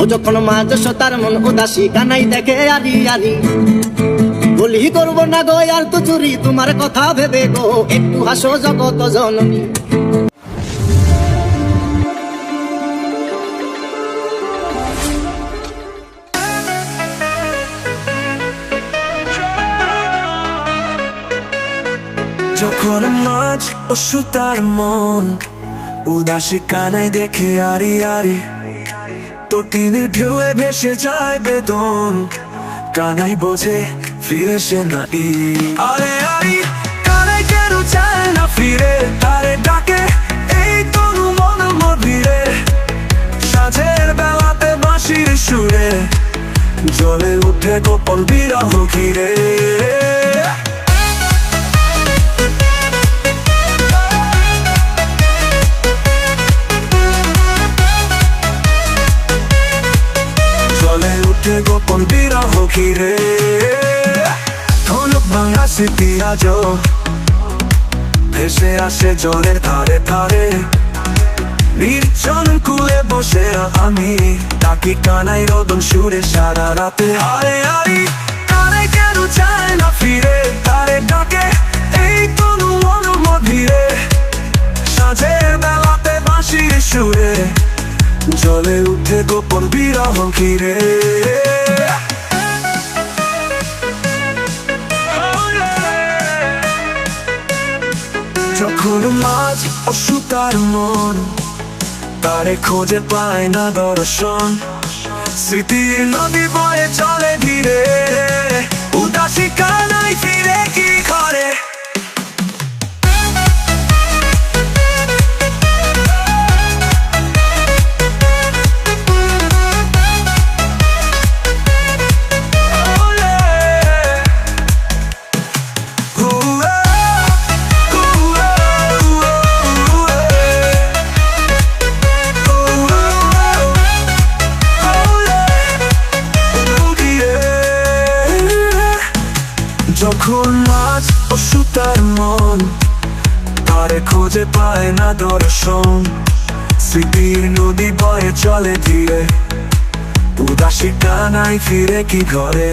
ও যখন মাঝ তার মন উদাসী কানাই দেখে আরি আরি বলি করবো না গো আর তো চুরি তোমার কথা ভেবে গো একটু হাসো জগত জননী। যখন মাঝ তার মন উদাসী কানাই দেখে আরি আরি তটিনীর ঢেউয়ে ভেসে যায় বেদন কানাই বোঝে ফিরে সে নাই। আরে আরি কানাই কেন চায় না ফিরে তারে ডাকে এই তরু মন মভিরে সাঁঝের বেলাতে বাঁশির সুরে জ্বলে উঠে গোপন বিরহ ঘিরে। গোপন বিরহ ঘিরে ধনুক ভাঙা স্মৃতি আজও ভেসে আসে জলের ধারে ধারে নির্জন কুলে বসে আমি ডাকি কানাই রোদন সুরে সারা রাতে। আরে আরি কানাই কেন চায় না ফিরে তারে ডাকে এই তনু মন মধিরে সাঁঝের বেলাতে বাঁশির সুরে জ্বলে উঠে গোপন বিরহ ঘিরে। যখন মাঝ তার মন তারে খোঁজে পায় না দর্শন স্মৃতির নদী বয়ে চলে ধীরে উদাসী কানাই ফিরে কি ঘরে। যখন মাঝ তার মন তারে খোঁজে পায় না দর্শন স্মৃতির নদী বয়ে চলে ধীরে উদাসী কানাই ফিরে কি ঘরে।